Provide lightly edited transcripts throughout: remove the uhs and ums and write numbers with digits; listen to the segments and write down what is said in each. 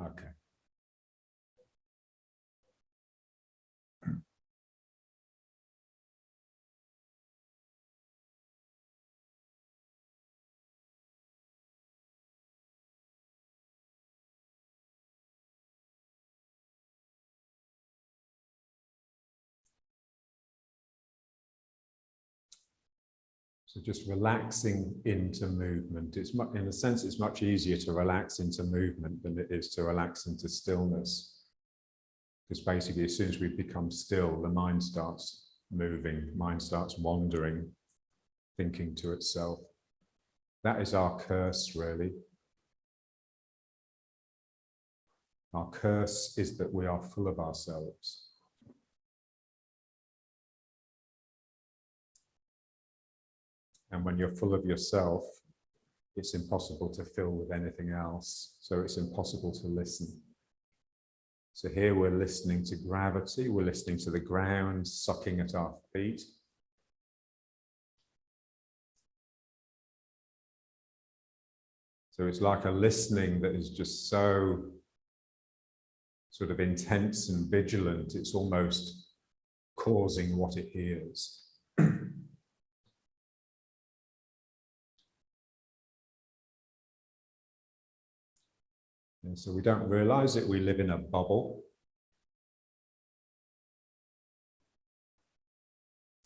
Okay. So just relaxing into movement. It's much, in a sense, it's much easier to relax into movement than it is to relax into stillness. Because basically, as soon as we become still, the mind starts moving, mind starts wandering, thinking to itself. That is our curse, really. Our curse is that we are full of ourselves. And when you're full of yourself, it's impossible to fill with anything else. So it's impossible to listen. So here we're listening to gravity, we're listening to the ground sucking at our feet. So it's like a listening that is just so sort of intense and vigilant, it's almost causing what it hears. And so we don't realize it, we live in a bubble.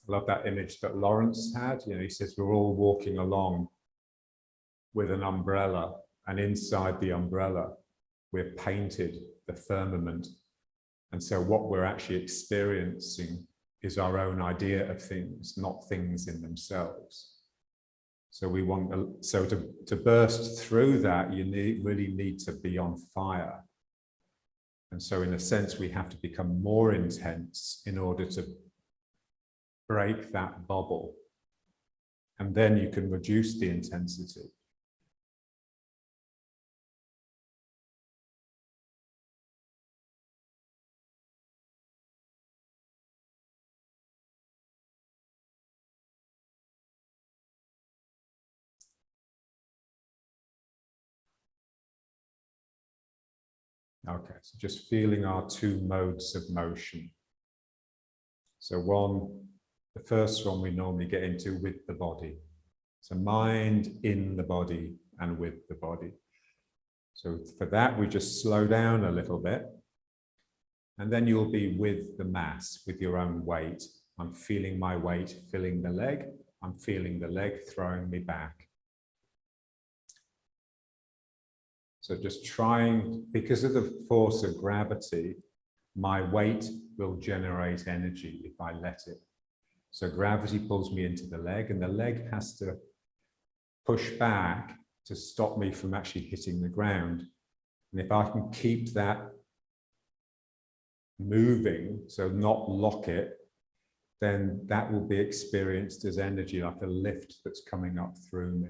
I love that image that Lawrence had. You know, he says we're all walking along with an umbrella, and inside the umbrella, we're painted the firmament. And so what we're actually experiencing is our own idea of things, not things in themselves. So we want, to burst through that, you really need to be on fire. And so in a sense, we have to become more intense in order to break that bubble. And then you can reduce the intensity. Okay, so just feeling our two modes of motion. So the first one we normally get into with the body. So mind in the body and with the body. So for that, we just slow down a little bit. And then you'll be with the mass, with your own weight. I'm feeling my weight filling the leg. I'm feeling the leg throwing me back. So just trying, because of the force of gravity, my weight will generate energy if I let it. So gravity pulls me into the leg, and the leg has to push back to stop me from actually hitting the ground. And if I can keep that moving, so not lock it, then that will be experienced as energy, like a lift that's coming up through me.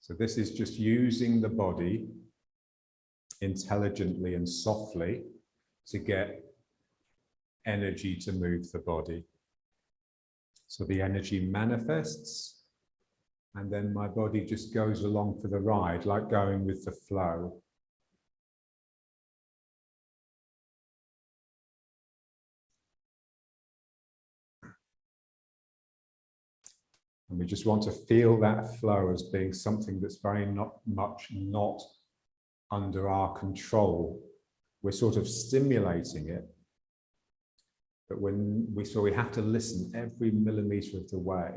So this is just using the body intelligently and softly to get energy to move the body. So the energy manifests, and then my body just goes along for the ride, like going with the flow. And we just want to feel that flow as being something that's very not under our control. We're sort of stimulating it, but we have to listen every millimeter of the way.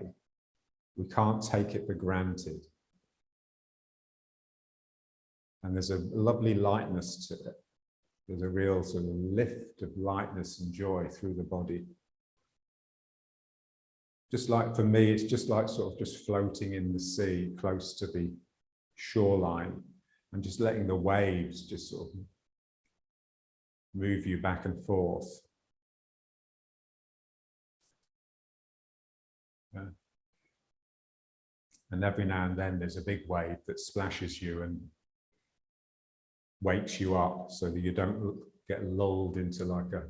We can't take it for granted. And there's a lovely lightness to it. There's a real sort of lift of lightness and joy through the body. Just like for me, it's just like sort of just floating in the sea close to the shoreline and just letting the waves just sort of move you back and forth. Yeah. And every now and then there's a big wave that splashes you and wakes you up so that you don't get lulled into like a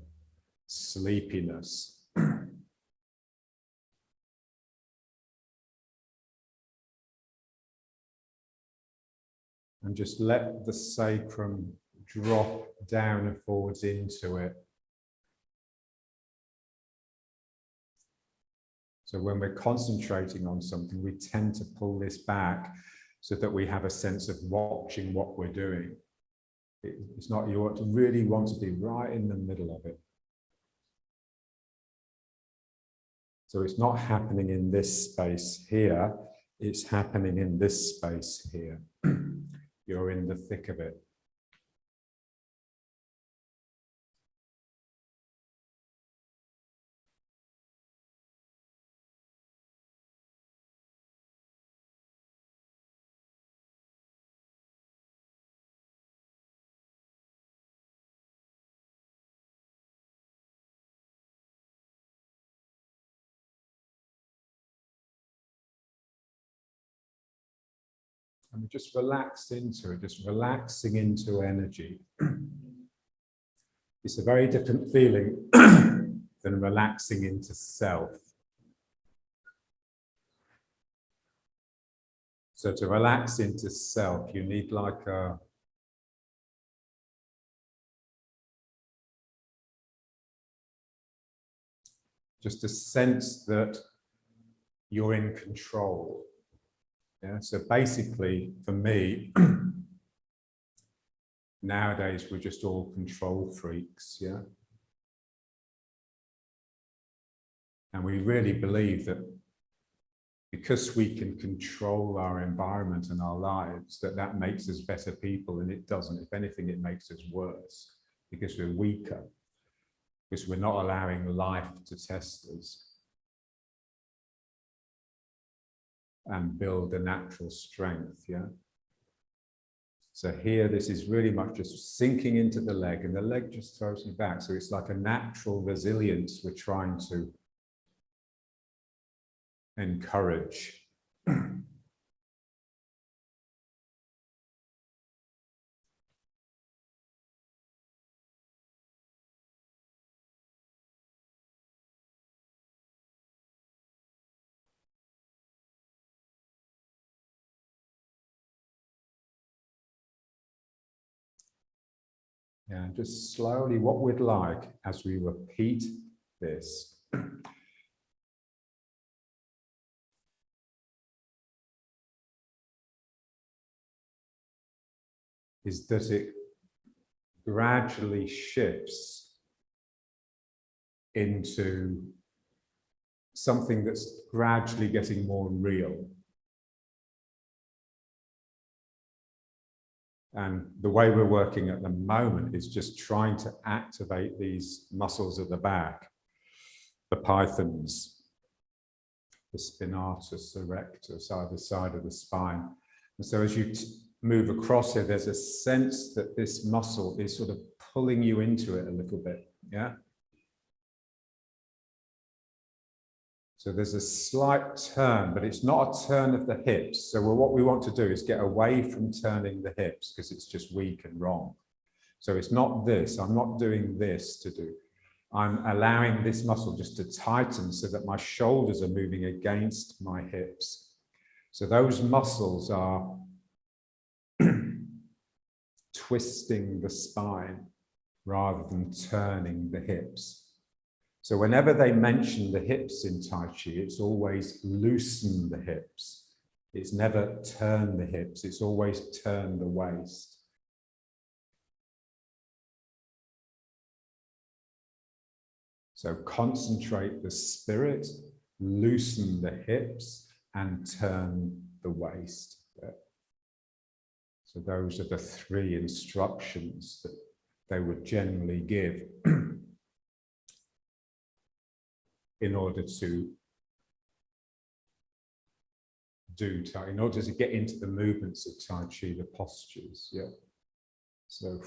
sleepiness. And just let the sacrum drop down and forwards into it. So when we're concentrating on something, we tend to pull this back so that we have a sense of watching what we're doing. It's not, you really want to be right in the middle of it. So it's not happening in this space here, it's happening in this space here. You're in the thick of it. And we just relax into it, just relaxing into energy. It's a very different feeling than relaxing into self. So to relax into self, you need like a just a sense that you're in control. Yeah, so basically, for me, nowadays we're just all control freaks, yeah? And we really believe that because we can control our environment and our lives, that makes us better people, and it doesn't. If anything, it makes us worse because we're weaker, because we're not allowing life to test us and build a natural strength, yeah? So here, this is really much just sinking into the leg, and the leg just throws me back. So it's like a natural resilience we're trying to encourage. Yeah, just slowly, what we'd like as we repeat this is that it gradually shifts into something that's gradually getting more real. And the way we're working at the moment is just trying to activate these muscles at the back, the pythons, the spinatus erectus, either side of the spine. And so as you move across here, there's a sense that this muscle is sort of pulling you into it a little bit, yeah? So there's a slight turn, but it's not a turn of the hips. So what we want to do is get away from turning the hips because it's just weak and wrong. So it's not this, I'm not doing this to do. I'm allowing this muscle just to tighten so that my shoulders are moving against my hips. So those muscles are twisting the spine rather than turning the hips. So whenever they mention the hips in Tai Chi, it's always loosen the hips. It's never turn the hips, it's always turn the waist. So concentrate the spirit, loosen the hips, and turn the waist. So those are the three instructions that they would generally give in order to do Tai, in order to get into the movements of Tai Chi, the postures, yeah. So,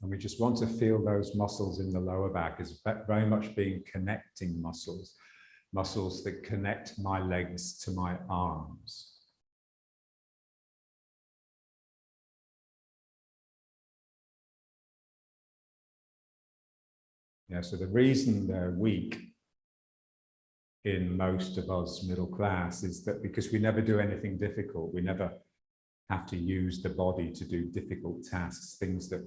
and we just want to feel those muscles in the lower back as very much being connecting muscles. muscles that connect my legs to my arms. Yeah, so the reason they're weak in most of us middle class is that because we never do anything difficult, we never have to use the body to do difficult tasks, things that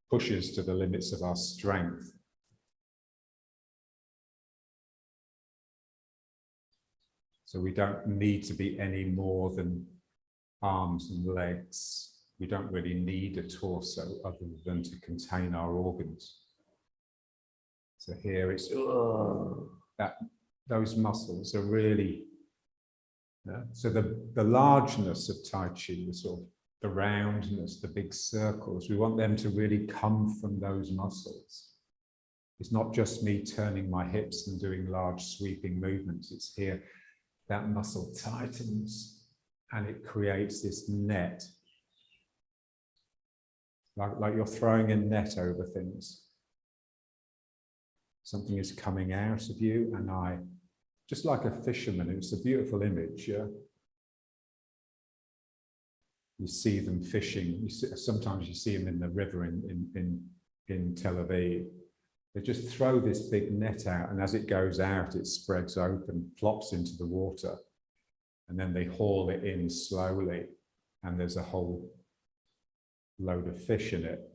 push us to the limits of our strength. So we don't need to be any more than arms and legs. We don't really need a torso other than to contain our organs. So here it's that those muscles are really, so the largeness of Tai Chi, the sort of the roundness, the big circles, we want them to really come from those muscles. It's not just me turning my hips and doing large sweeping movements. It's here that muscle tightens and it creates this net, like you're throwing a net over things. Something is coming out of you, and just like a fisherman, it's a beautiful image, yeah? You see them fishing, sometimes you see them in the river in Tel Aviv. They just throw this big net out, and as it goes out, it spreads open, plops into the water, and then they haul it in slowly, and there's a whole load of fish in it.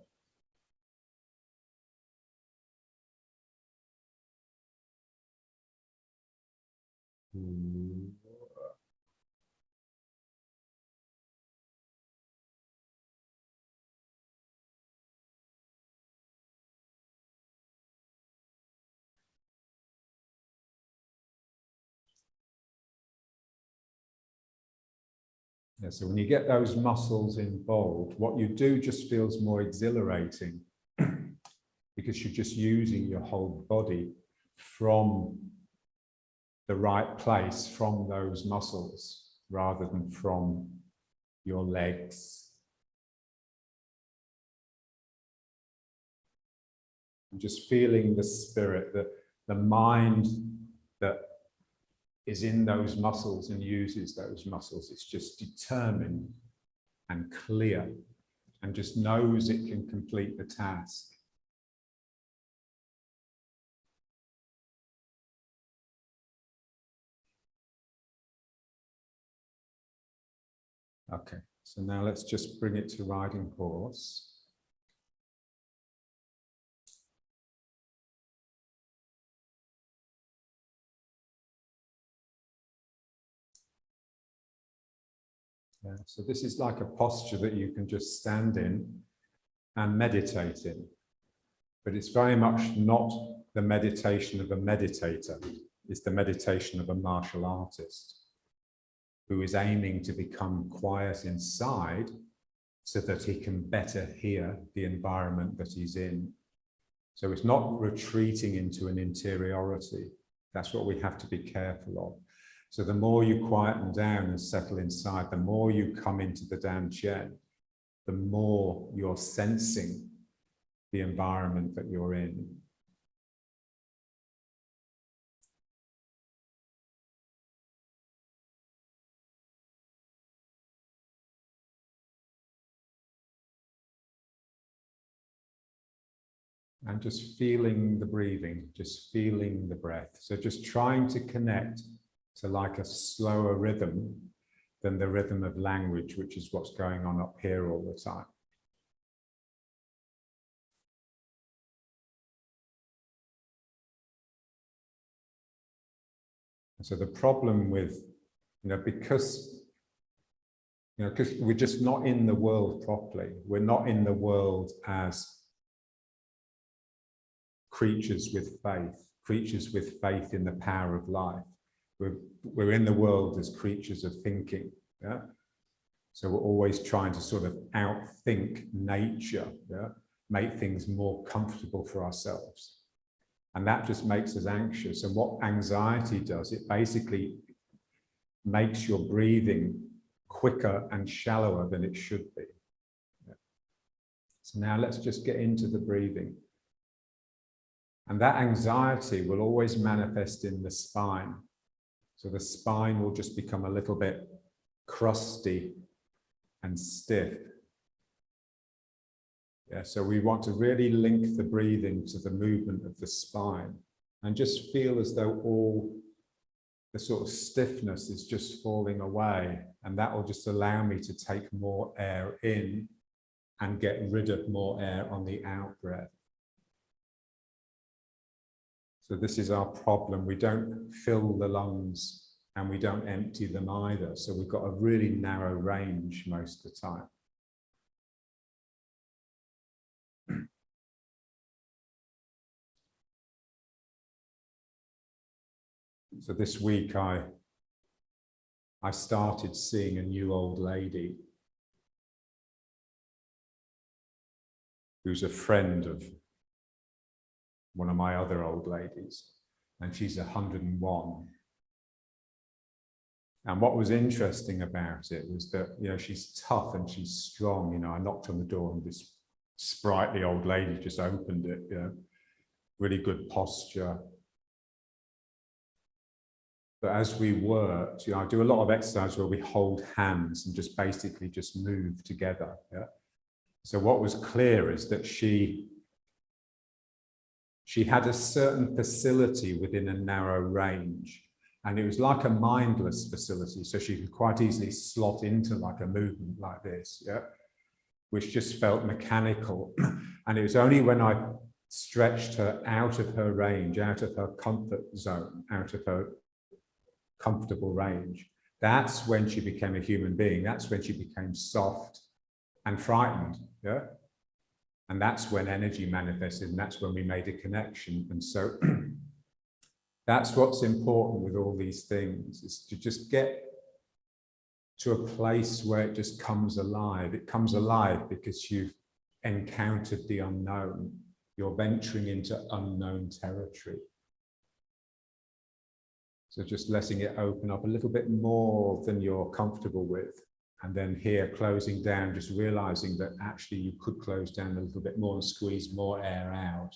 Yeah, so when you get those muscles involved, what you do just feels more exhilarating because you're just using your whole body from the right place, from those muscles, rather than from your legs. And just feeling the spirit, the mind that is in those muscles and uses those muscles. It's just determined and clear and just knows it can complete the task. Okay, so now let's just bring it to riding horse. Yeah, so this is like a posture that you can just stand in and meditate in, but it's very much not the meditation of a meditator. It's the meditation of a martial artist who is aiming to become quiet inside so that he can better hear the environment that he's in. So it's not retreating into an interiority. That's what we have to be careful of. So the more you quieten down and settle inside, the more you come into the Dan Chen, the more you're sensing the environment that you're in. And just feeling the breathing, just feeling the breath. So just trying to connect to like a slower rhythm than the rhythm of language, which is what's going on up here all the time. And so the problem with, because we're just not in the world properly. We're not in the world as creatures with faith in the power of life. We're in the world as creatures of thinking. Yeah? So we're always trying to sort of outthink nature, yeah? Make things more comfortable for ourselves. And that just makes us anxious. And what anxiety does, it basically makes your breathing quicker and shallower than it should be. Yeah. So now let's just get into the breathing. And that anxiety will always manifest in the spine. So the spine will just become a little bit crusty and stiff. Yeah, so we want to really link the breathing to the movement of the spine and just feel as though all the sort of stiffness is just falling away, and that will just allow me to take more air in and get rid of more air on the out breath. So this is our problem. We don't fill the lungs and we don't empty them either. So we've got a really narrow range most of the time. So this week I started seeing a new old lady who's a friend of one of my other old ladies, and she's 101. And what was interesting about it was that, you know, she's tough and she's strong. You know, I knocked on the door and this sprightly old lady just opened it, you know, really good posture. But as we worked, you know, I do a lot of exercise where we hold hands and just basically just move together. Yeah. So what was clear is that she had a certain facility within a narrow range, and it was like a mindless facility. So she could quite easily slot into like a movement like this, yeah, which just felt mechanical. And it was only when I stretched her out of her range, out of her comfort zone, out of her comfortable range, that's when she became a human being. That's when she became soft and frightened, yeah. And that's when energy manifested, and that's when we made a connection. And so that's what's important with all these things, is to just get to a place where it just comes alive. It comes alive because you've encountered the unknown. You're venturing into unknown territory. So just letting it open up a little bit more than you're comfortable with. And then here, closing down, just realizing that actually you could close down a little bit more and squeeze more air out.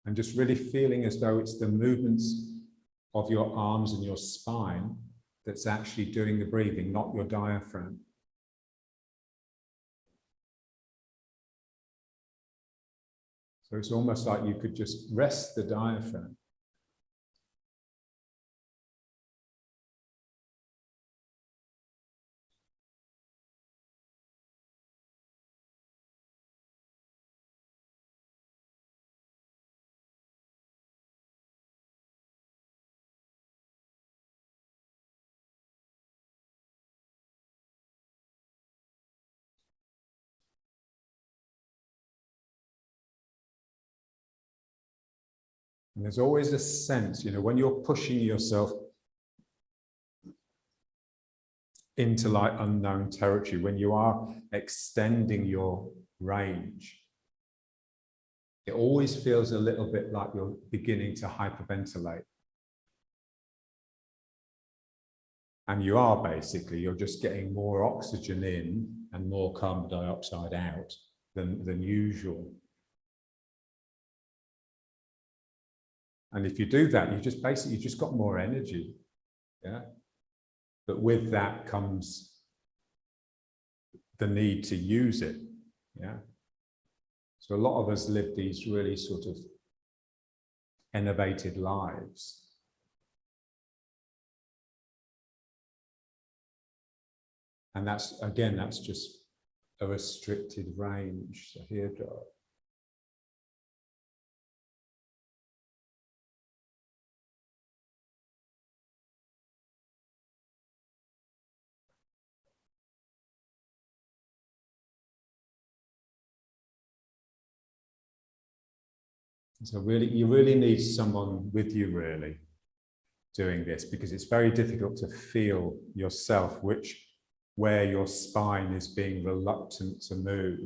And just really feeling as though it's the movements of your arms and your spine that's actually doing the breathing, not your diaphragm. So it's almost like you could just rest the diaphragm. And there's always a sense, you know, when you're pushing yourself into like unknown territory, when you are extending your range, it always feels a little bit like you're beginning to hyperventilate. And you are basically, you're just getting more oxygen in and more carbon dioxide out than usual. And if you do that, you just basically, you just got more energy, yeah? But with that comes the need to use it, yeah? So a lot of us live these really sort of enervated lives. And that's, again, that's just a restricted range. So here, Joe. So really, you really need someone with you really doing this, because it's very difficult to feel yourself where your spine is being reluctant to move.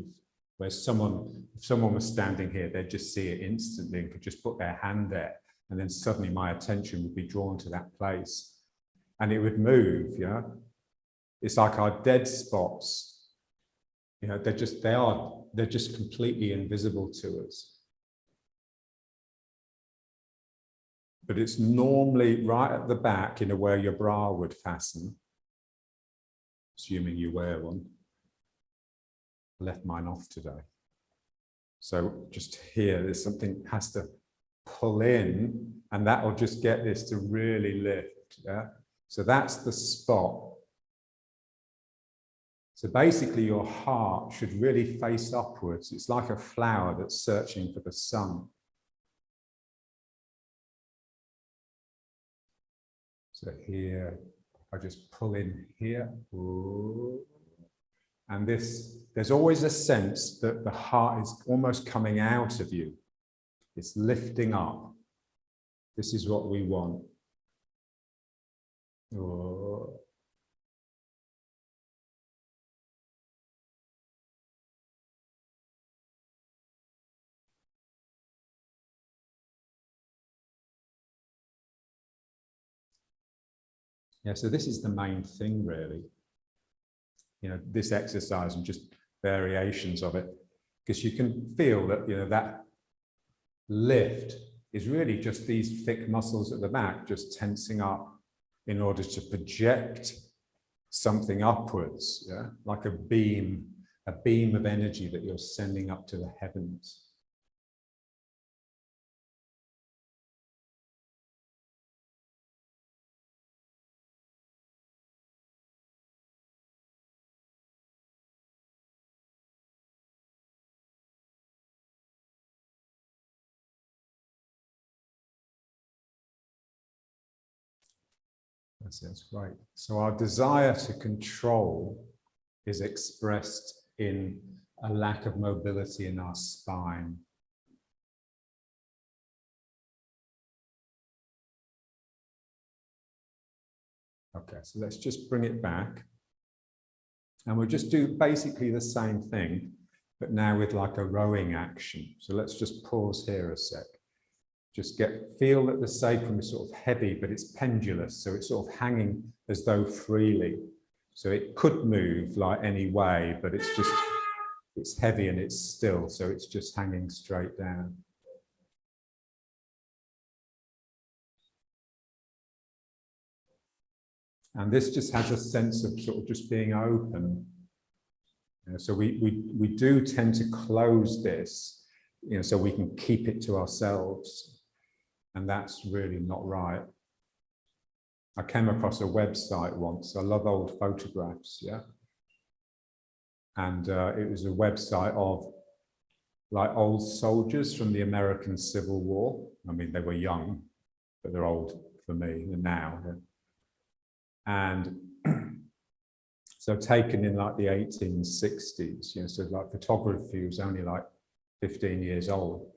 Where if someone was standing here, they'd just see it instantly and could just put their hand there, and then suddenly my attention would be drawn to that place and it would move, yeah? It's like our dead spots You know, they're just completely invisible to us. But it's normally right at the back, you know, where your bra would fasten, assuming you wear one. I left mine off today. So just here, there's something has to pull in, and that will just get this to really lift. Yeah. So that's the spot. So basically your heart should really face upwards. It's like a flower that's searching for the sun. So here, I just pull in here. And this, there's always a sense that the heart is almost coming out of you. It's lifting up. This is what we want. Yeah, so this is the main thing, really. You know, this exercise and just variations of it, because you can feel that, you know, that lift is really just these thick muscles at the back just tensing up in order to project something upwards, yeah, like a beam of energy that you're sending up to the heavens. That's great. So our desire to control is expressed in a lack of mobility in our spine. Okay, so let's just bring it back. And we'll just do basically the same thing, but now with like a rowing action. So let's just pause here a sec. Just feel that the sacrum is sort of heavy, but it's pendulous. So it's sort of hanging as though freely. So it could move like any way, but it's heavy and it's still. So it's just hanging straight down. And this just has a sense of sort of just being open. You know, so we do tend to close this, you know, so we can keep it to ourselves. And that's really not right. I came across a website once. I love old photographs, yeah. And it was a website of like old soldiers from the American Civil War. I mean, they were young, but they're old for me now. And so taken in like the 1860s, you know, so like photography was only like 15 years old.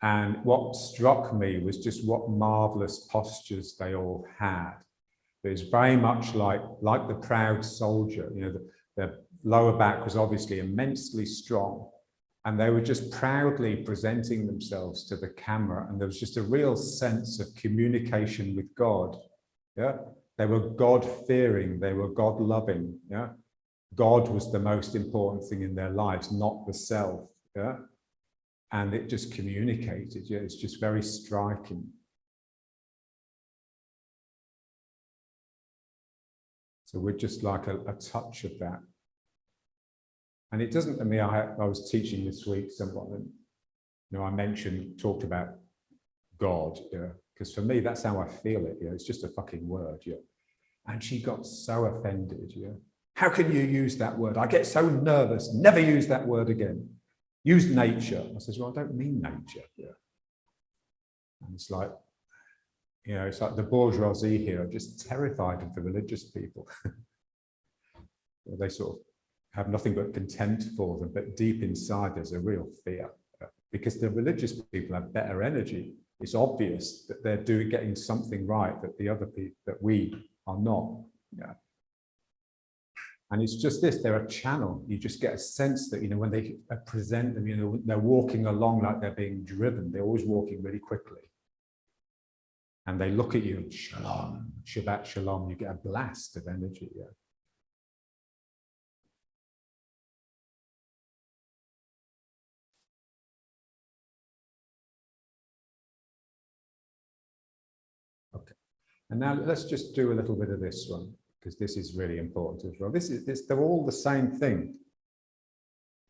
And what struck me was just what marvelous postures they all had. It was very much like the proud soldier, you know, their lower back was obviously immensely strong, and they were just proudly presenting themselves to the camera. And there was just a real sense of communication with God. Yeah, they were God-fearing, they were God-loving. Yeah, God was the most important thing in their lives, not the self. Yeah. And it just communicated. Yeah, it's just very striking. So we're just like a touch of that. And it doesn't, I mean, I was teaching this week someone, and you know, I talked about God, yeah, because for me, that's how I feel it. Yeah, it's just a fucking word, yeah. And she got so offended, yeah. How can you use that word? I get so nervous. Never use that word again. Use nature. I says, well, I don't mean nature. Yeah. And it's like, you know, it's like the bourgeoisie here are just terrified of the religious people. They sort of have nothing but contempt for them, but deep inside there's a real fear, because the religious people have better energy. It's obvious that they're getting something right that the other people, that we are not. Yeah. And it's just this, they're a channel. You just get a sense that, you know, when they present them, you know, they're walking along like they're being driven. They're always walking really quickly. And they look at you, and shalom, Shabbat shalom, you get a blast of energy. Yeah. And now let's just do a little bit of this one, because this is really important as well. They're all the same thing,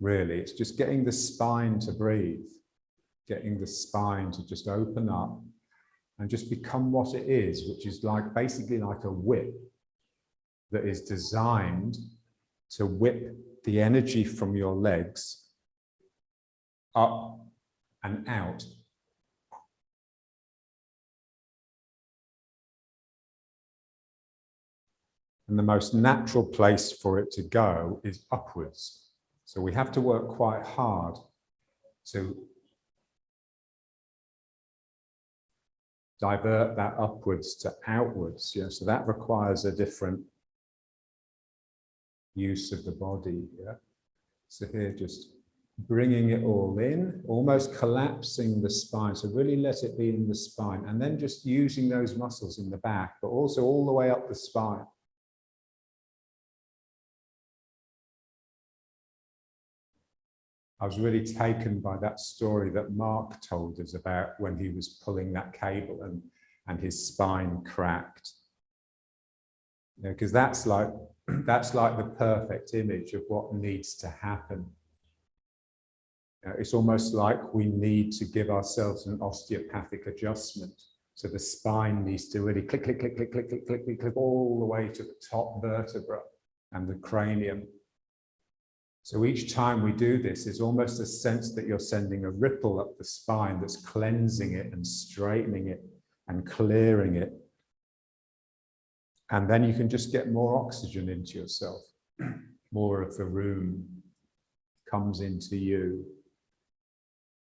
really. It's just getting the spine to breathe, getting the spine to just open up and just become what it is, which is like basically like a whip that is designed to whip the energy from your legs up and out. And the most natural place for it to go is upwards. So we have to work quite hard to divert that upwards to outwards. Yeah? So that requires a different use of the body. Yeah? So here, just bringing it all in, almost collapsing the spine. So really let it be in the spine, and then just using those muscles in the back, but also all the way up the spine. I was really taken by that story that Mark told us about when he was pulling that cable and his spine cracked. Because that's like the perfect image of what needs to happen. It's almost like we need to give ourselves an osteopathic adjustment. So the spine needs to really click, click, click, click, click, click, click, click, click all the way to the top vertebra and the cranium. So each time we do this, there's almost a sense that you're sending a ripple up the spine that's cleansing it and straightening it and clearing it. And then you can just get more oxygen into yourself. More of the room comes into you.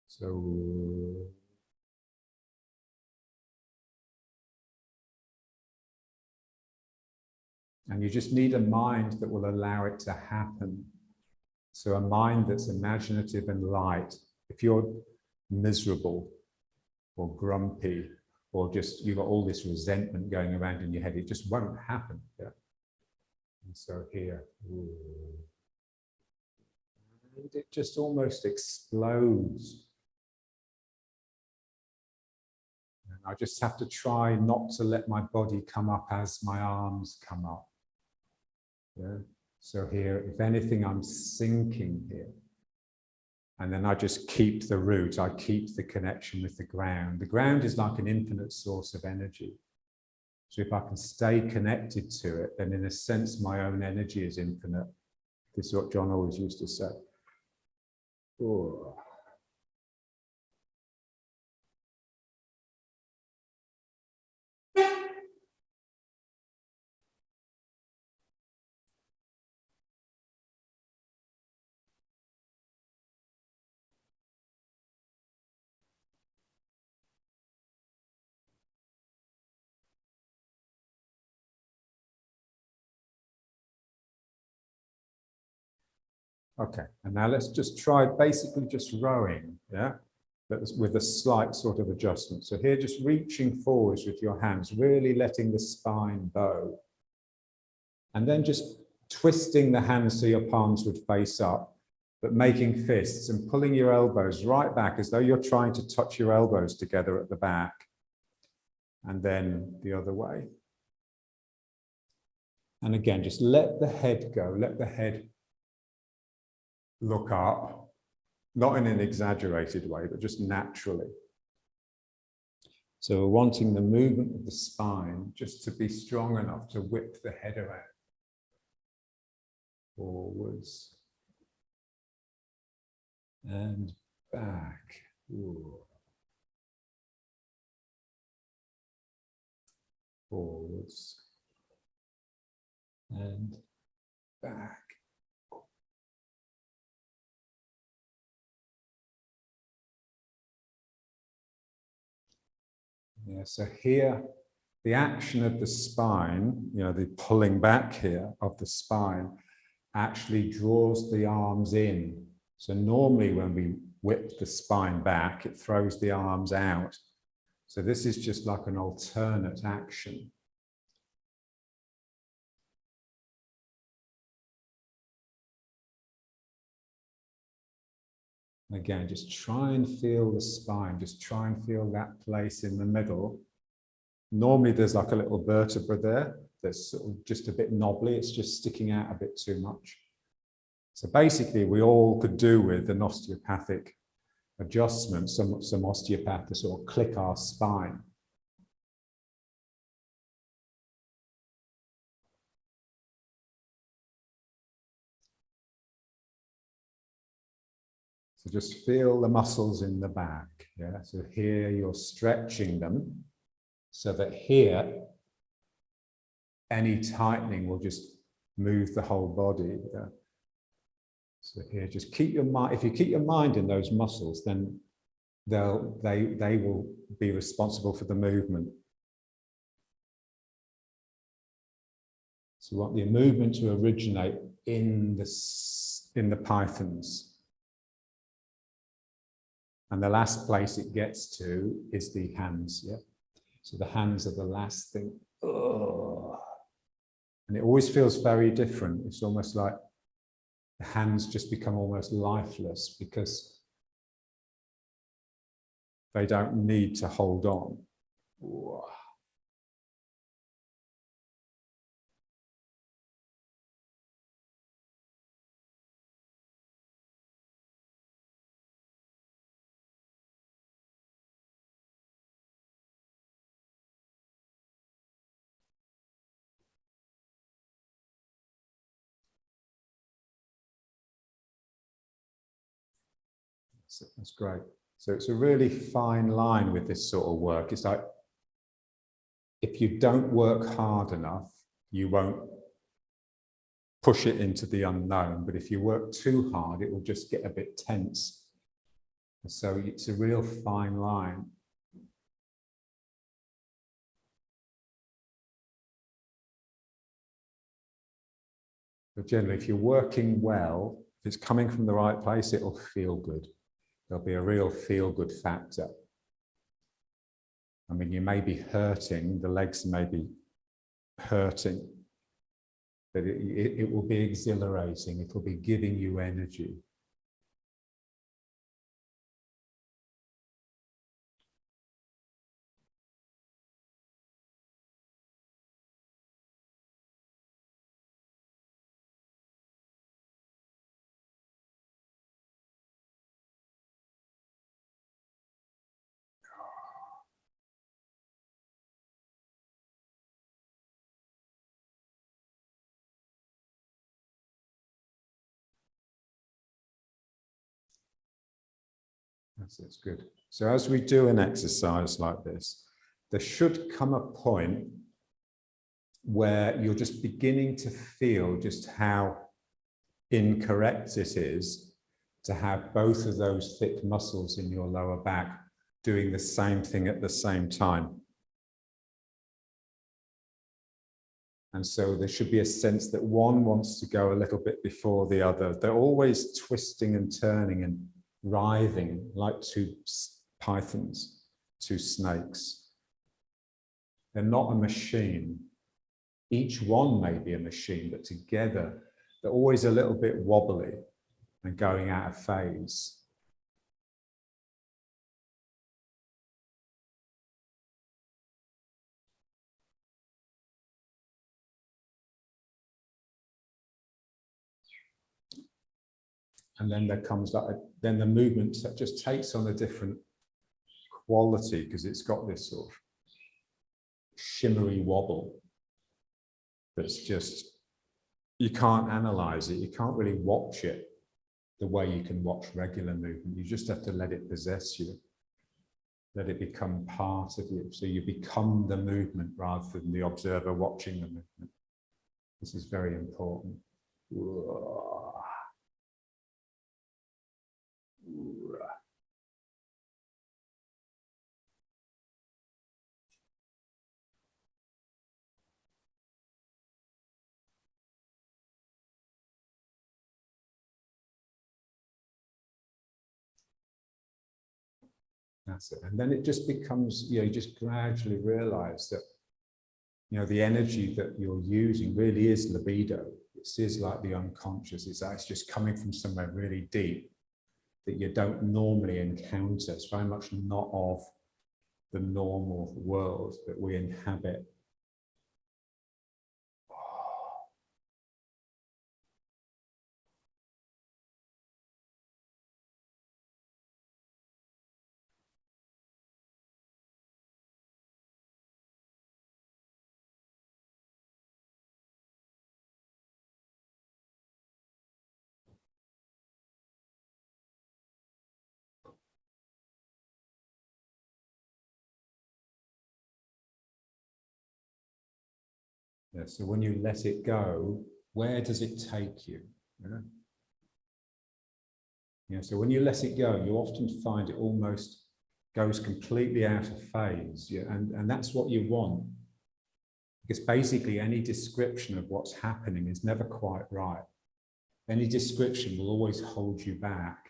So and you just need a mind that will allow it to happen. So a mind that's imaginative and light. If you're miserable or grumpy, or just you've got all this resentment going around in your head, it just won't happen. Yeah? And so here, and it just almost explodes. And I just have to try not to let my body come up as my arms come up. Yeah? So here, if anything, I'm sinking here. And then I just keep the root, I keep the connection with the ground. The ground is like an infinite source of energy. So if I can stay connected to it, then in a sense, my own energy is infinite. This is what John always used to say. Oh. Okay, and now let's just try basically just rowing, yeah? But with a slight sort of adjustment. So here, just reaching forwards with your hands, really letting the spine bow. And then just twisting the hands so your palms would face up, but making fists and pulling your elbows right back as though you're trying to touch your elbows together at the back. And then the other way. And again, just let the head go, let the head look up, not in an exaggerated way, but just naturally. So we're wanting the movement of the spine just to be strong enough to whip the head around. Forwards. And back. Ooh. Forwards. And back. Yeah, so here, the action of the spine, you know, the pulling back here of the spine actually draws the arms in. So normally when we whip the spine back, it throws the arms out. So this is just like an alternate action. Again, just try and feel the spine, just try and feel that place in the middle Normally there's like a little vertebra there that's sort of just a bit knobbly. It's just sticking out a bit too much. So basically we all could do with an osteopathic adjustment, some osteopath to sort of click our spine. So just feel the muscles in the back. Yeah. So here you're stretching them so that here any tightening will just move the whole body. Yeah. So here, just keep your mind. If you keep your mind in those muscles, then they will be responsible for the movement. So we want the movement to originate in the pythons. And the last place it gets to is the hands. Yeah. So the hands are the last thing. Ugh. And it always feels very different. It's almost like the hands just become almost lifeless because they don't need to hold on. Ugh. That's great. So it's a really fine line with this sort of work. It's like, if you don't work hard enough, you won't push it into the unknown. But if you work too hard, it will just get a bit tense. So it's a real fine line. But generally, if you're working well, if it's coming from the right place, it'll feel good. There'll be a real feel-good factor. I mean, you may be hurting, the legs may be hurting, but it will be exhilarating. It will be giving you energy. That's good. So as we do an exercise like this, there should come a point where you're just beginning to feel just how incorrect it is to have both of those thick muscles in your lower back doing the same thing at the same time. And so there should be a sense that one wants to go a little bit before the other. They're always twisting and turning and writhing like two pythons, two snakes. They're not a machine. Each one may be a machine, but together they're always a little bit wobbly and going out of phase. And then there comes that, then the movement just takes on a different quality because it's got this sort of shimmery wobble that's just, you can't analyze it. You can't really watch it the way you can watch regular movement. You just have to let it possess you. Let it become part of you. So you become the movement rather than the observer watching the movement. This is very important. That's it. And then it just becomes, you just gradually realize that, the energy that you're using really is libido. It is like the unconscious. It's just coming from somewhere really deep that you don't normally encounter. It's very much not of the normal world that we inhabit. Yeah, so when you let it go, where does it take you? Yeah, so when you let it go, you often find it almost goes completely out of phase. Yeah, and that's what you want. Because basically any description of what's happening is never quite right. Any description will always hold you back.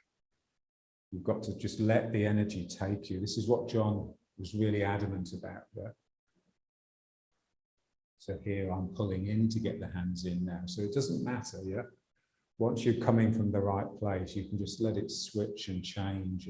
You've got to just let the energy take you. This is what John was really adamant about. Yeah? So here I'm pulling in to get the hands in now. So it doesn't matter, yeah? Once you're coming from the right place, you can just let it switch and change.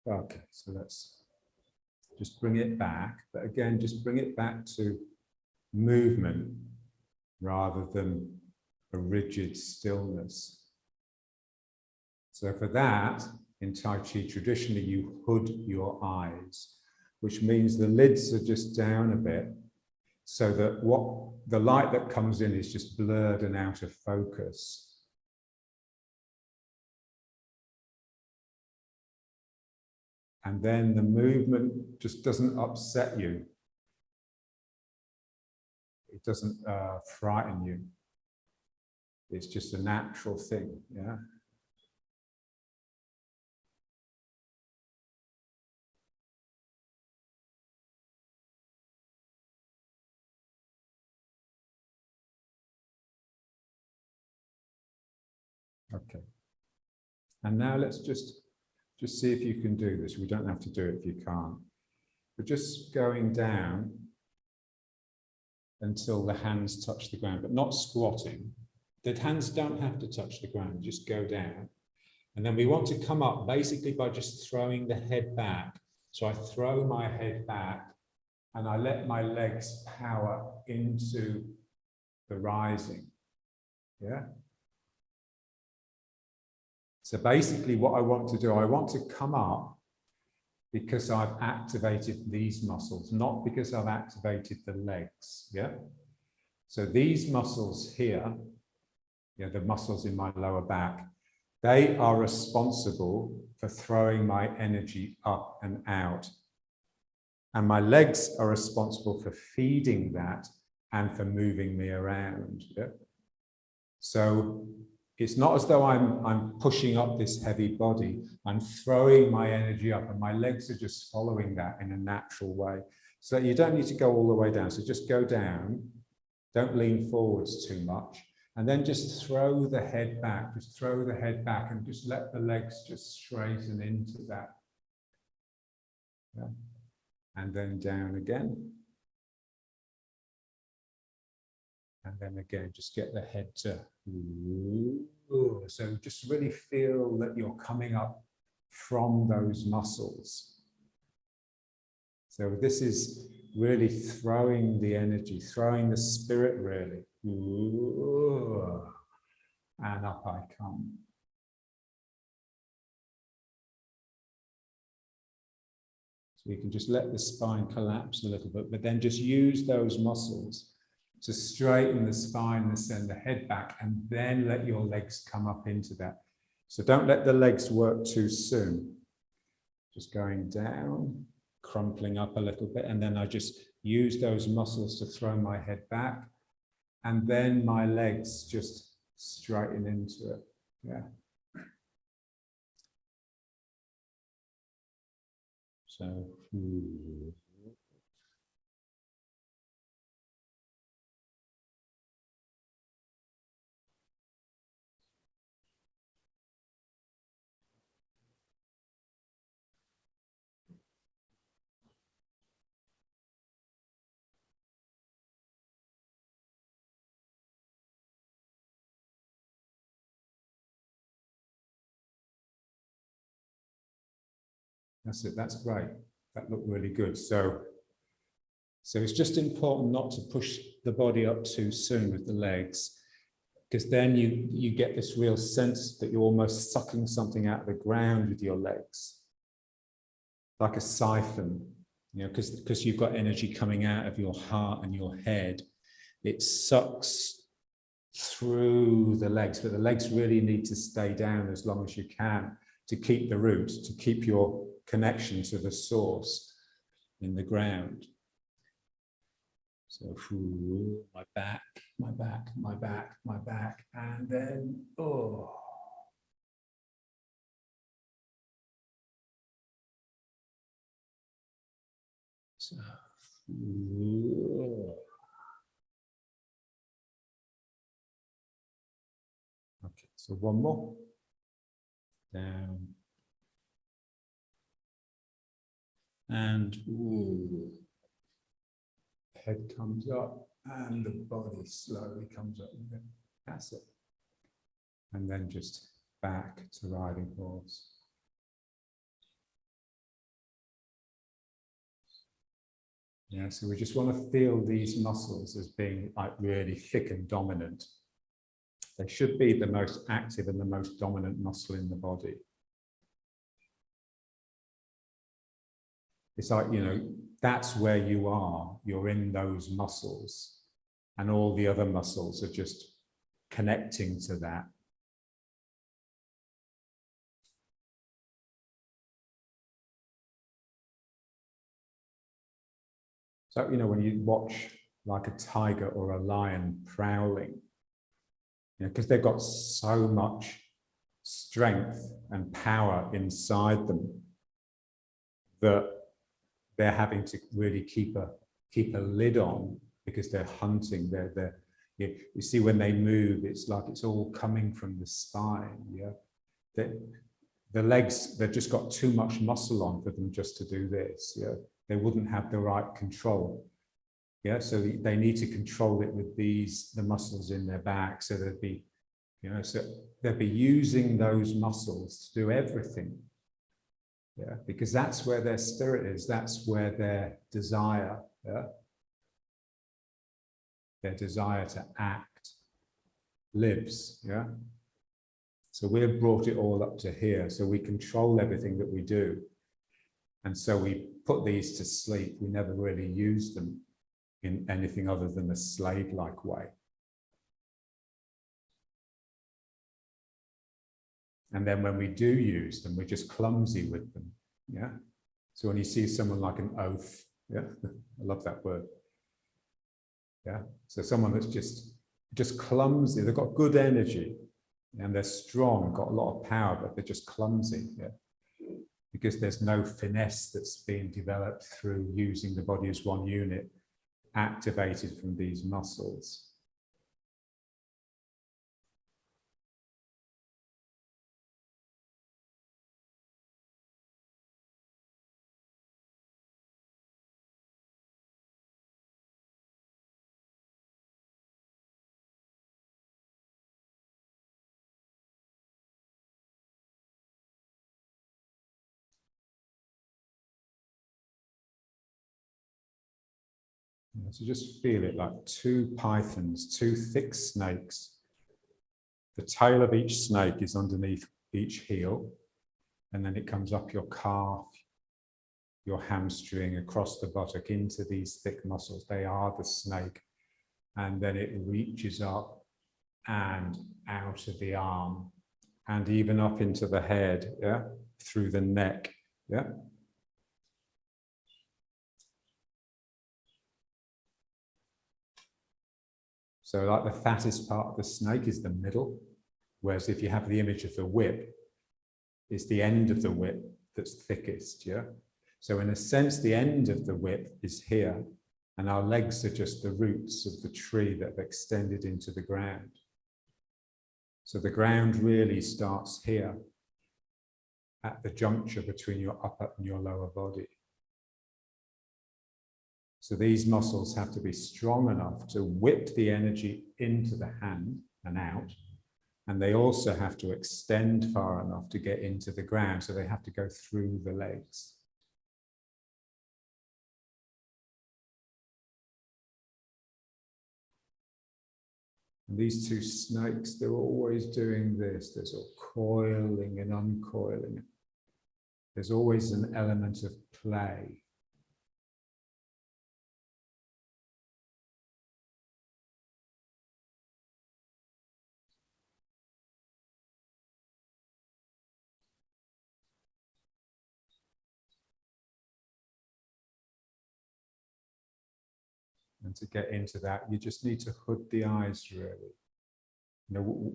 Okay, so let's just bring it back. But again, just bring it back to movement rather than a rigid stillness. So for that, in Tai Chi, traditionally you hood your eyes, which means the lids are just down a bit so that what the light that comes in is just blurred and out of focus. And then the movement just doesn't upset you. It doesn't frighten you. It's just a natural thing, yeah? Okay. And now let's just see if you can do this. We don't have to do it if you can't. We're just going down until the hands touch the ground, but not squatting. The hands don't have to touch the ground, just go down. And then we want to come up basically by just throwing the head back. So I throw my head back and I let my legs power into the rising. Yeah. So basically what I want to do, I want to come up because I've activated these muscles, not because I've activated the legs. Yeah. So these muscles here, yeah, the muscles in my lower back, they are responsible for throwing my energy up and out. And my legs are responsible for feeding that and for moving me around. Yeah? So it's not as though I'm pushing up this heavy body. I'm throwing my energy up and my legs are just following that in a natural way. So you don't need to go all the way down. So just go down. Don't lean forwards too much. And then just throw the head back. Just throw the head back and just let the legs just straighten into that. Yeah. And then down again. And then again, just get the head to, so just really feel that you're coming up from those muscles. So this is really throwing the energy, throwing the spirit really. And up I come. So you can just let the spine collapse a little bit, but then just use those muscles to straighten the spine and send the head back, and then let your legs come up into that. So don't let the legs work too soon. Just going down, crumpling up a little bit, and then I just use those muscles to throw my head back, and then my legs just straighten into it. Yeah. So. That's it. That's great. That looked really good. So it's just important not to push the body up too soon with the legs, because then you get this real sense that you're almost sucking something out of the ground with your legs, like a siphon, you know, because you've got energy coming out of your heart and your head. It sucks through the legs, but the legs really need to stay down as long as you can to keep the root, to keep your connection to the source in the ground. So my back, my back, my back, my back, and then, oh. So, okay, so one more. Down. And ooh. Head comes up and the body slowly comes up with it. That's it. And then just back to riding horse. Yeah, so we just want to feel these muscles as being like really thick and dominant. They should be the most active and the most dominant muscle in the body. It's like, you know, that's where you are. You're in those muscles, and all the other muscles are just connecting to that. So, you know, when you watch like a tiger or a lion prowling, you know, because they've got so much strength and power inside them that they're having to really keep a lid on, because they're hunting. You see, when they move, it's like it's all coming from the spine. Yeah, the legs, they've just got too much muscle on for them just to do this. Yeah, they wouldn't have the right control. Yeah, so they need to control it with the muscles in their back. So they'd be, you know, so they'd be using those muscles to do everything. Yeah, because that's where their spirit is. That's where their desire, yeah, their desire to act lives. Yeah. So we've brought it all up to here. So we control everything that we do. And so we put these to sleep. We never really use them in anything other than a slave-like way. And then when we do use them, we're just clumsy with them. Yeah. So when you see someone like an oaf, yeah, I love that word. Yeah. So someone that's just clumsy, they've got good energy and they're strong, got a lot of power, but they're just clumsy. Yeah. Because there's no finesse that's being developed through using the body as one unit, activated from these muscles. So just feel it like two pythons, two thick snakes. The tail of each snake is underneath each heel, and then it comes up your calf, your hamstring, across the buttock into these thick muscles. They are the snake. And then it reaches up and out of the arm and even up into the head, yeah, through the neck, yeah. So like the fattest part of the snake is the middle, whereas if you have the image of the whip, it's the end of the whip that's thickest, yeah? So in a sense, the end of the whip is here, and our legs are just the roots of the tree that have extended into the ground. So the ground really starts here, at the juncture between your upper and your lower body. So these muscles have to be strong enough to whip the energy into the hand and out, And they also have to extend far enough to get into the ground, so they have to go through the legs. And these two snakes, they're always doing this. They're sort of coiling and uncoiling. There's always an element of play. And to get into that, you just need to hood the eyes, really. You know,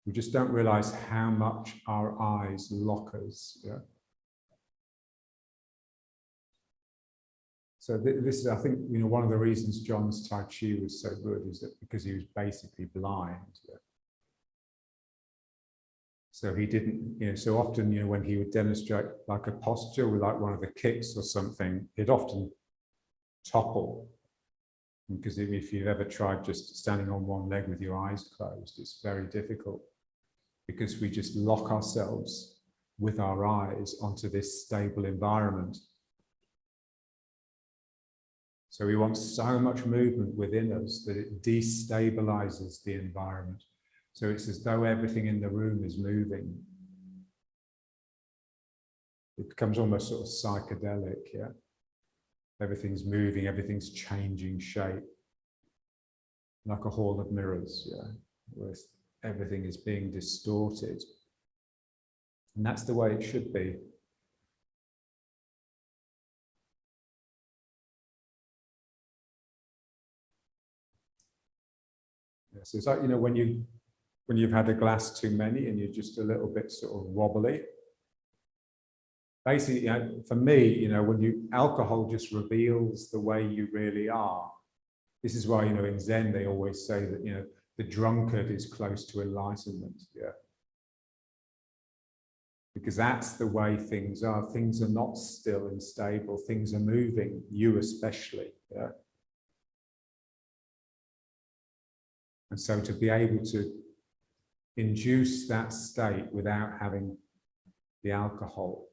we just don't realize how much our eyes lock us. Yeah? So this is, I think, you know, one of the reasons John's Tai Chi was so good is that because he was basically blind. Yeah? So he didn't, you know, so often, you know, when he would demonstrate like a posture with like one of the kicks or something, he'd often topple. Because if you've ever tried just standing on one leg with your eyes closed, it's very difficult because we just lock ourselves with our eyes onto this stable environment. So we want so much movement within us that it destabilizes the environment. So it's as though everything in the room is moving. It becomes almost sort of psychedelic, yeah? Everything's moving, everything's changing shape. Like a hall of mirrors, yeah, where everything is being distorted. And that's the way it should be. Yeah, so it's like, you know, when you've had a glass too many and you're just a little bit sort of wobbly. Basically, you know, for me, you know, when alcohol just reveals the way you really are. This is why, you know, in Zen, they always say that, you know, the drunkard is close to enlightenment, yeah. Because that's the way things are. Things are not still and stable. Things are moving, you especially, yeah. And so to be able to induce that state without having the alcohol.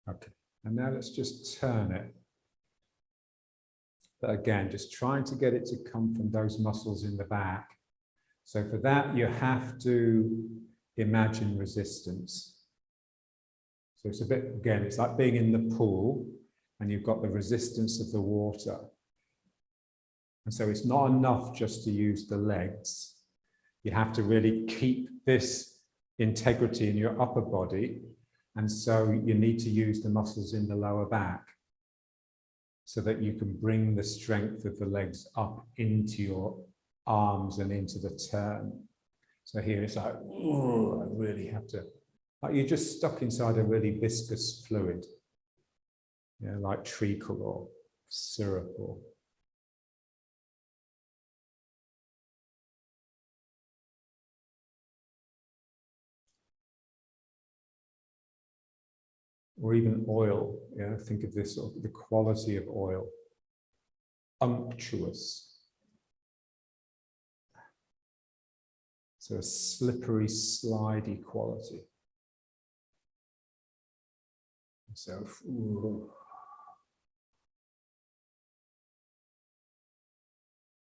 Okay, and now let's just turn it. But again, just trying to get it to come from those muscles in the back. So for that, you have to imagine resistance. So it's a bit, again, it's like being in the pool and you've got the resistance of the water. And so it's not enough just to use the legs. You have to really keep this integrity in your upper body. And so you need to use the muscles in the lower back so that you can bring the strength of the legs up into your arms and into the turn. So here it's like, oh, I really have to, like you're just stuck inside a really viscous fluid, you know, like treacle or syrup or even oil. Yeah, think of this, sort of the quality of oil, unctuous. So a slippery, slidey quality. So, ooh.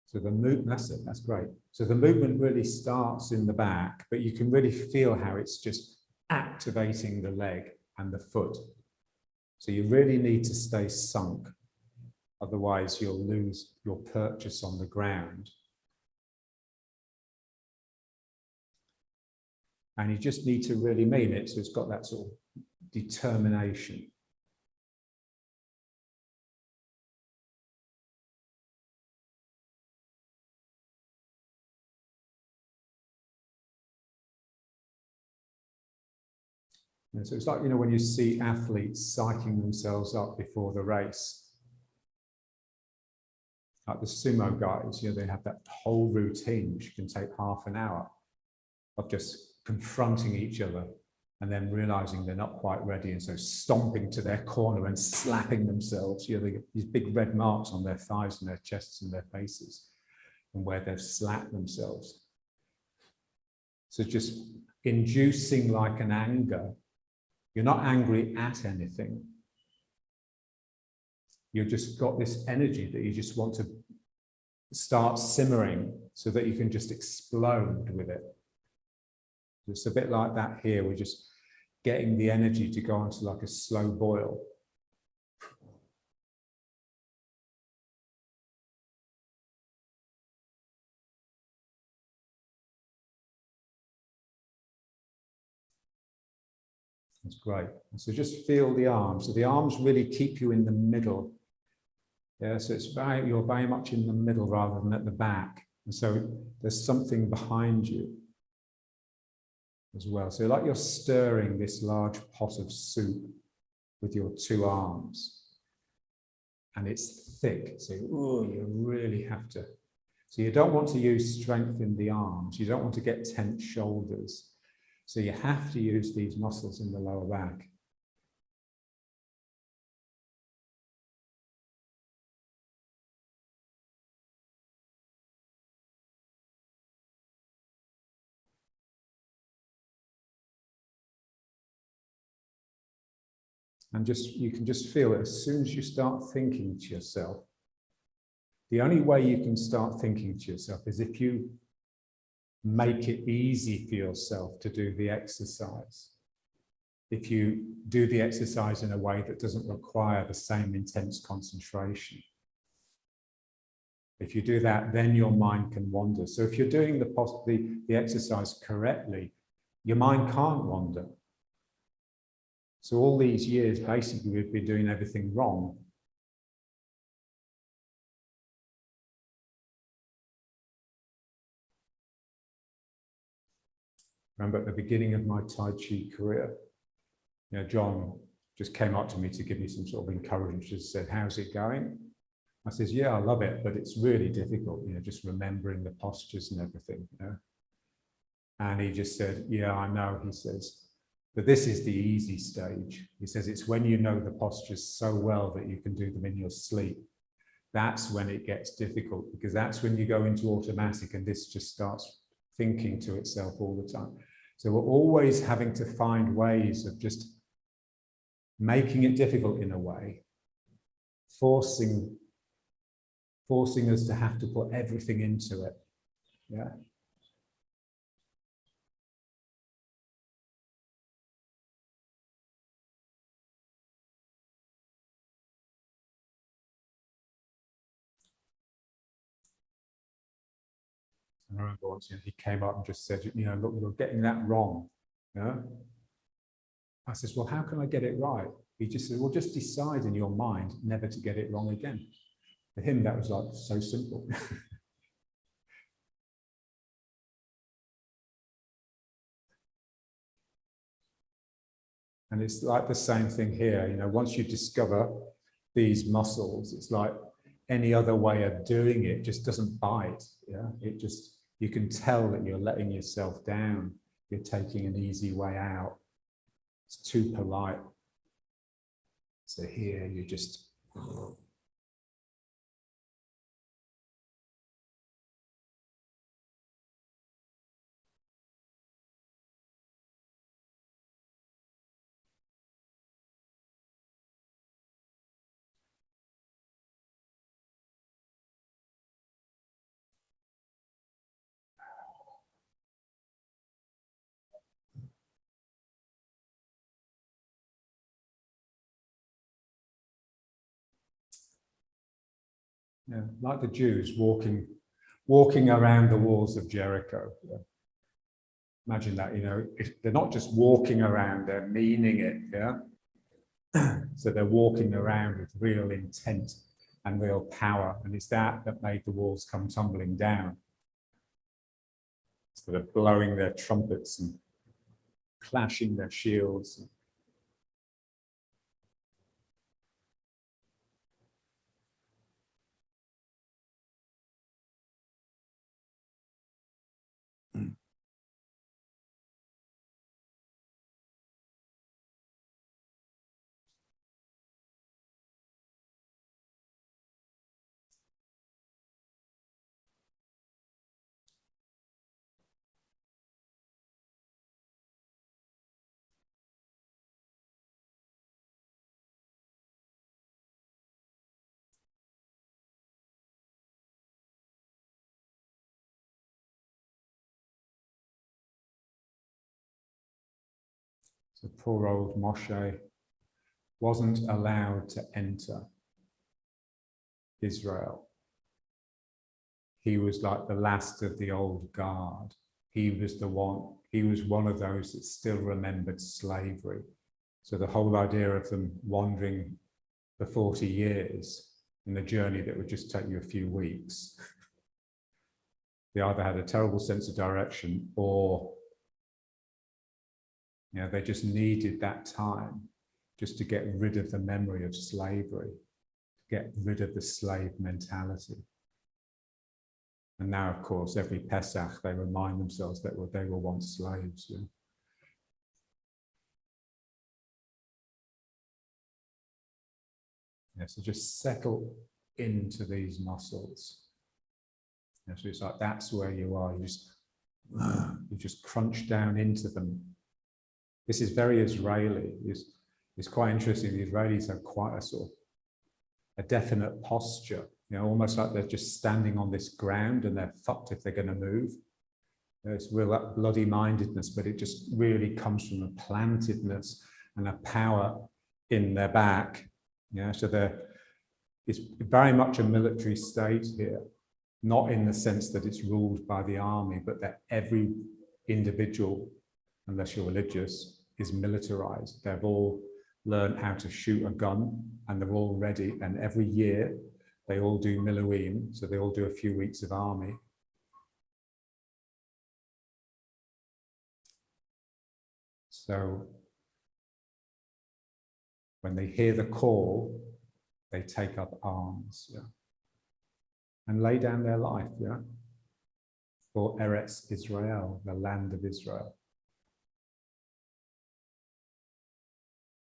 So the movement, that's it, that's great. So the movement really starts in the back, but you can really feel how it's just activating the leg and the foot. So you really need to stay sunk. Otherwise you'll lose your purchase on the ground. And you just need to really mean it. So it's got that sort of determination. And so it's like, you know, when you see athletes psyching themselves up before the race, like the sumo guys, you know, they have that whole routine, which can take half an hour. of just confronting each other and then realizing they're not quite ready, and so stomping to their corner and slapping themselves. You know, they get these big red marks on their thighs and their chests and their faces, and where they've slapped themselves. So just inducing like an anger. You're not angry at anything. You've just got this energy that you just want to start simmering so that you can just explode with it. It's a bit like that here. We're just getting the energy to go onto like a slow boil. That's great. So just feel the arms. So the arms really keep you in the middle. Yeah, so you're very much in the middle rather than at the back. And so there's something behind you as well. So like you're stirring this large pot of soup with your two arms. And it's thick. So you really have to. So you don't want to use strength in the arms. You don't want to get tense shoulders. So you have to use these muscles in the lower back. And you can just feel it as soon as you start thinking to yourself. The only way you can start thinking to yourself is if you make it easy for yourself to do the exercise. If you do the exercise in a way that doesn't require the same intense concentration. If you do that, then your mind can wander. So if you're doing the exercise correctly, your mind can't wander. So all these years, basically, we've been doing everything wrong. Remember at the beginning of my Tai Chi career, you know, John just came up to me to give me some sort of encouragement. Just said, "How's it going?" I says, "Yeah, I love it, but it's really difficult, you know, just remembering the postures and everything, you know." And he just said, "Yeah, I know," he says, "but this is the easy stage." He says, "It's when you know the postures so well that you can do them in your sleep. That's when it gets difficult, because that's when you go into automatic and this just starts thinking to itself all the time." So we're always having to find ways of just making it difficult in a way, forcing us to have to put everything into it. Yeah. And I remember once, you know, he came up and just said, "You know, look, you're getting that wrong." Yeah. I says, "Well, how can I get it right?" He just said, "Well, just decide in your mind never to get it wrong again." For him, that was like so simple. And it's like the same thing here. You know, once you discover these muscles, it's like any other way of doing it just doesn't bite. Yeah, it just, you can tell that you're letting yourself down. You're taking an easy way out. It's too polite. So here you just. Yeah, like the Jews walking around the walls of Jericho. Yeah. Imagine that, you know, they're not just walking around, they're meaning it, yeah? So they're walking around with real intent and real power, and it's that made the walls come tumbling down. So they're blowing their trumpets and clashing their shields. So poor old Moshe wasn't allowed to enter Israel. He was like the last of the old guard. He was one of those that still remembered slavery. So the whole idea of them wandering for 40 years in a journey that would just take you a few weeks, they either had a terrible sense of direction or they just needed that time just to get rid of the memory of slavery, to get rid of the slave mentality. And now, of course, every Pesach, they remind themselves that they were once slaves. Yeah? Yeah, so just settle into these muscles. Yeah, so it's like, that's where you are. You just crunch down into them. This is very Israeli. It's quite interesting. The Israelis have quite a sort of a definite posture, almost like they're just standing on this ground and they're fucked if they're going to move. It's real bloody mindedness, but it just really comes from a plantedness and a power in their back. So it's very much a military state here, not in the sense that it's ruled by the army, but that every individual, unless you're religious, is militarized. They've all learned how to shoot a gun and they're all ready. And every year they all do Miluim, so they all do a few weeks of army. So when they hear the call, they take up arms, and lay down their life, for Eretz Israel, the land of Israel.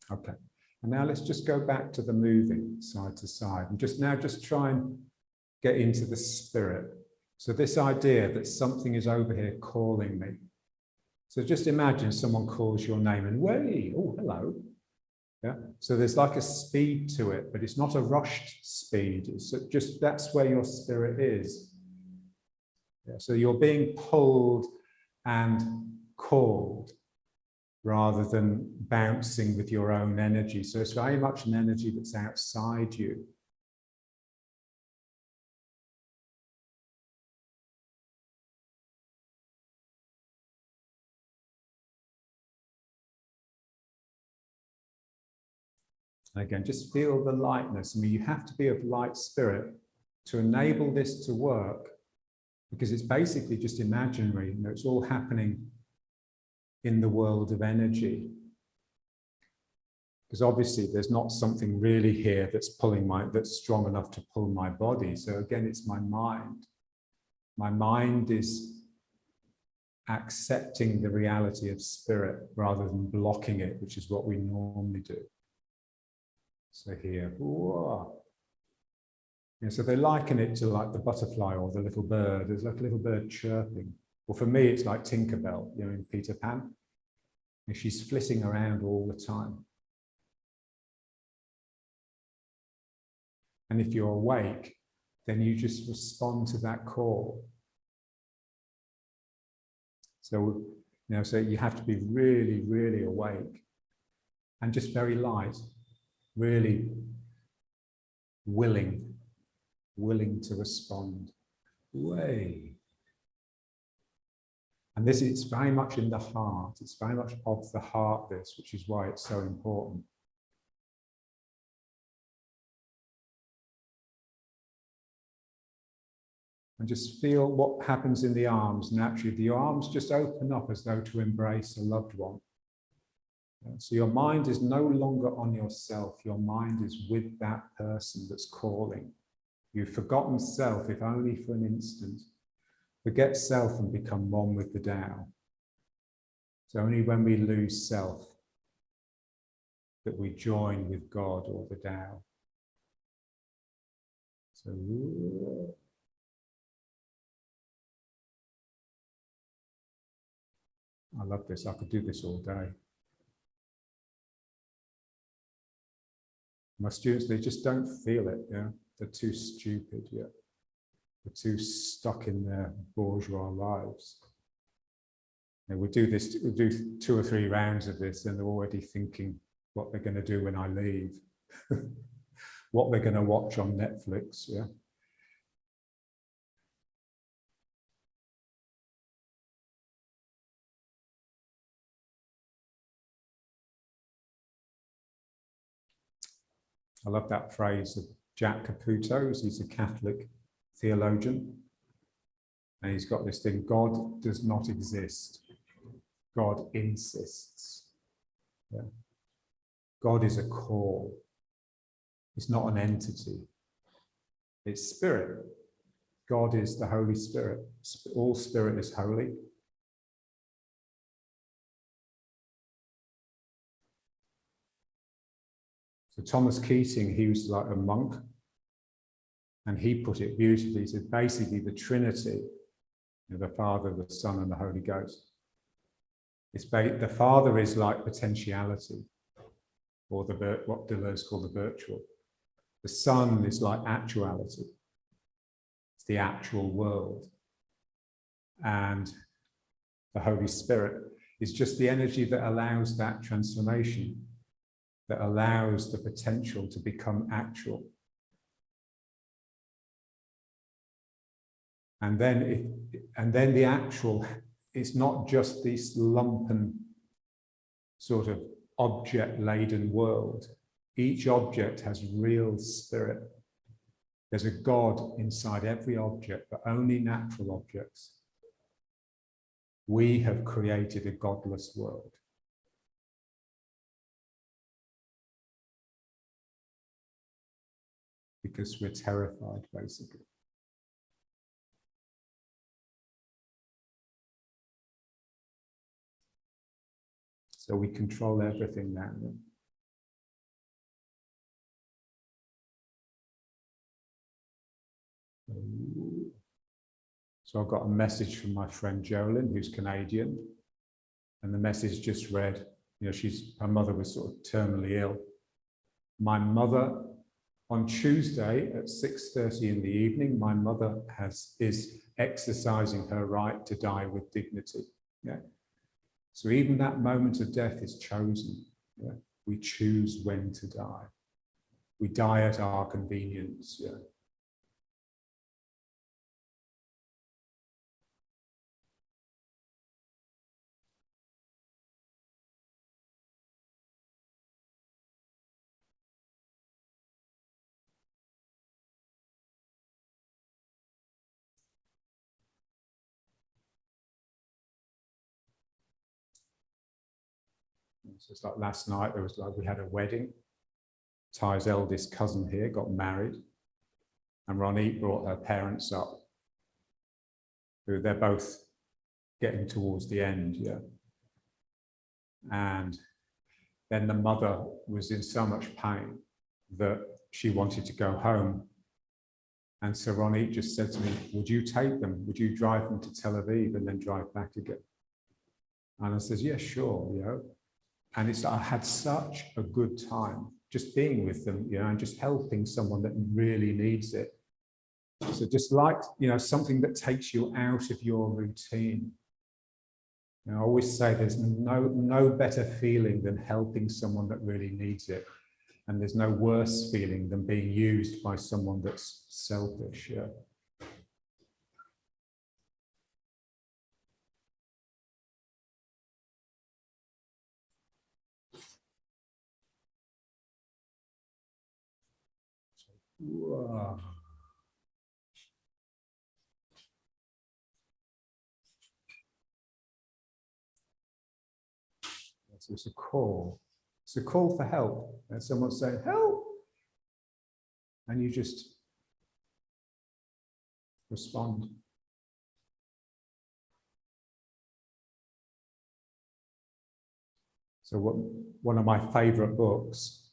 Okay, and now let's just go back to the moving side to side, and just try and get into the spirit. So this idea that something is over here calling me. So just imagine someone calls your name and way, oh, hello. Yeah. So there's like a speed to it, but it's not a rushed speed. It's just, that's where your spirit is. Yeah. So you're being pulled and called rather than bouncing with your own energy. So it's very much an energy that's outside you. And again, just feel the lightness. I mean, you have to be of light spirit to enable this to work, because it's basically just imaginary. It's all happening in the world of energy. Because obviously there's not something really here that's that's strong enough to pull my body. So again, it's my mind. My mind is accepting the reality of spirit rather than blocking it, which is what we normally do. So here, whoa. So they liken it to like the butterfly or the little bird. There's like a little bird chirping. Well, for me, it's like Tinkerbell, in Peter Pan. And she's flitting around all the time. And if you're awake, then you just respond to that call. So, so you have to be really, really awake and just very light, really willing to respond. Way. And this is very much in the heart. It's very much of the heart, this, which is why it's so important. And just feel what happens in the arms. Naturally, the arms just open up as though to embrace a loved one. So your mind is no longer on yourself. Your mind is with that person that's calling. You've forgotten self, if only for an instant. Forget self and become one with the Tao. It's only when we lose self that we join with God or the Tao. So, I love this. I could do this all day. My students, they just don't feel it. They're too stupid. They're too stuck in their bourgeois lives. And we do 2 or 3 rounds of this, and they're already thinking what they're going to do when I leave, what they're going to watch on Netflix. Yeah. I love that phrase of Jack Caputo's. He's a Catholic theologian. And he's got this thing, God does not exist. God insists. Yeah. God is a call. It's not an entity. It's spirit. God is the Holy Spirit. All spirit is holy. So Thomas Keating, he was like a monk, and he put it beautifully. He said, basically, the Trinity, the Father, the Son, and the Holy Ghost. The Father is like potentiality, or what Deleuze called the virtual. The Son is like actuality. It's the actual world. And the Holy Spirit is just the energy that allows that transformation, that allows the potential to become actual. And then the actual, it's not just this lumpen sort of object-laden world. Each object has real spirit. There's a God inside every object, but only natural objects. We have created a godless world. Because we're terrified, basically. So we control everything now. So I've got a message from my friend Jolyn, who's Canadian, and the message just read, her mother was sort of terminally ill. My mother, on Tuesday at 6:30 in the evening, my mother is exercising her right to die with dignity. Yeah. So even that moment of death is chosen. Yeah? We choose when to die. We die at our convenience. Yeah? So it's like last night, we had a wedding. Ty's eldest cousin here got married, and Ronnie brought her parents up. They're both getting towards the end, yeah. And then the mother was in so much pain that she wanted to go home. And so Ronnie just said to me, would you take them? Would you drive them to Tel Aviv and then drive back again? And I says, yeah, sure, And I had such a good time just being with them, and just helping someone that really needs it. So just like, something that takes you out of your routine. I always say there's no better feeling than helping someone that really needs it. And there's no worse feeling than being used by someone that's selfish. Yeah. Wow. So it's a call. It's a call for help. And someone's saying, help. And you just respond. So one of my favorite books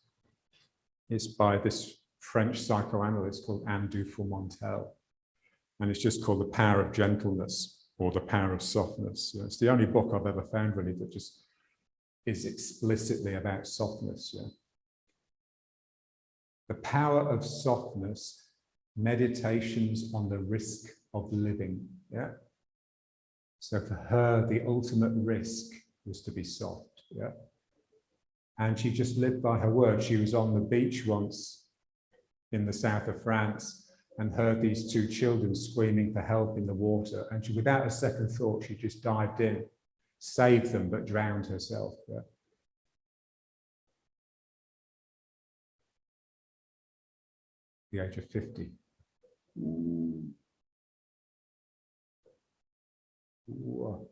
is by this French psychoanalyst called Anne Dufour-Montel. And it's just called The Power of Gentleness, or The Power of Softness. It's the only book I've ever found really that just is explicitly about softness. Yeah. The Power of Softness, Meditations on the Risk of Living. Yeah. So for her, the ultimate risk was to be soft. Yeah. And she just lived by her word. She was on the beach once in the south of France and heard these two children screaming for help in the water. And she, without a second thought, she just dived in, saved them, but drowned herself. Yeah. The age of 50. Whoa.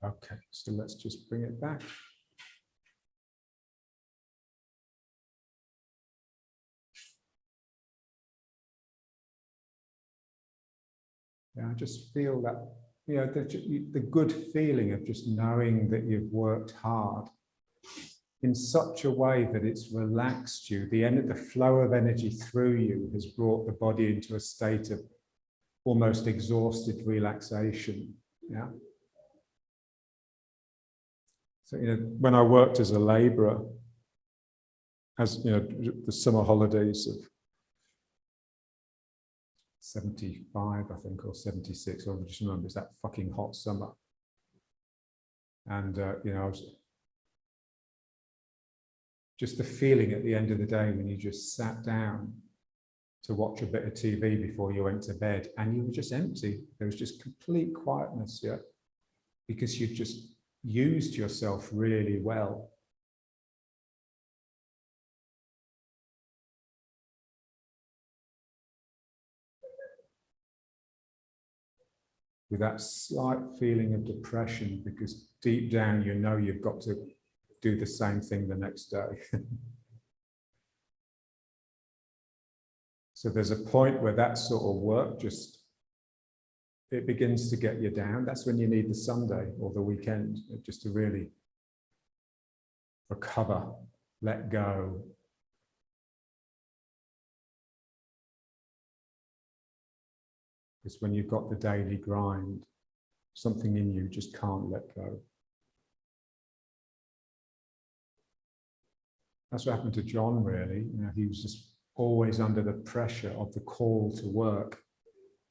Okay, so let's just bring it back. Yeah, I just feel that, you know, the good feeling of just knowing that you've worked hard in such a way that it's relaxed you. The flow of energy through you has brought the body into a state of almost exhausted relaxation. Yeah. So, you know, when I worked as a labourer, as you know, the summer holidays of 75, I think, or 76, or I just remember it's that fucking hot summer. And, you know, I was just the feeling at the end of the day when you just sat down to watch a bit of TV before you went to bed and you were just empty. There was just complete quietness, yeah, because you just used yourself really well. With that slight feeling of depression, because deep down you know you've got to do the same thing the next day. So there's a point where that sort of work just, it begins to get you down. That's when you need the Sunday or the weekend, just to really recover, let go. Because when you've got the daily grind, something in you just can't let go. That's what happened to John, really. You know, he was just always under the pressure of the call to work,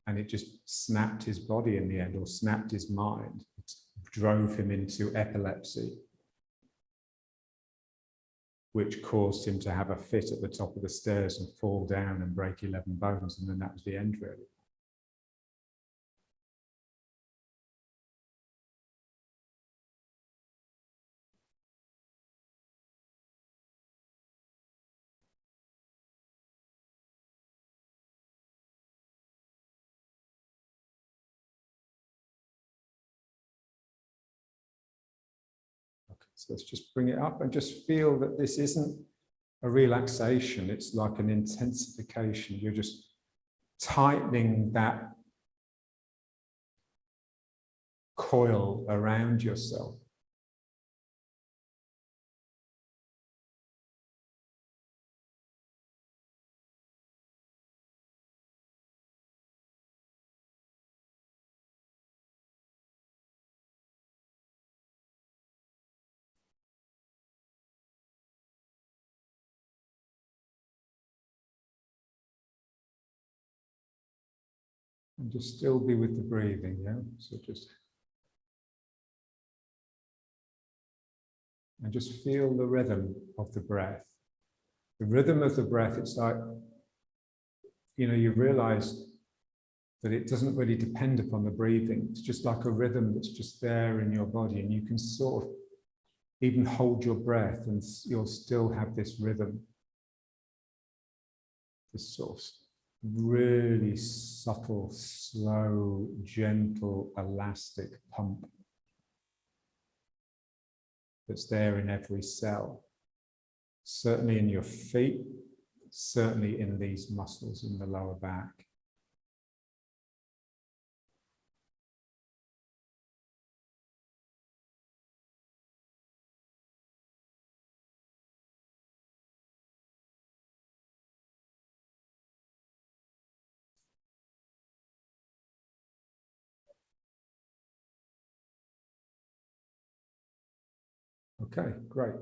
and it just snapped his body in the end, or snapped his mind. It drove him into epilepsy, which caused him to have a fit at the top of the stairs and fall down and break 11 bones, and then that was the end, really. So let's just bring it up and just feel that this isn't a relaxation, it's like an intensification. You're just tightening that coil around yourself. And just still be with the breathing, yeah? So just feel the rhythm of the breath. The rhythm of the breath, it's like, you know, you realize that it doesn't really depend upon the breathing. It's just like a rhythm that's just there in your body, and you can sort of even hold your breath and you'll still have this rhythm. This sort of really subtle, slow, gentle, elastic pump that's there in every cell. Certainly in your feet, certainly in these muscles in the lower back. Okay, great.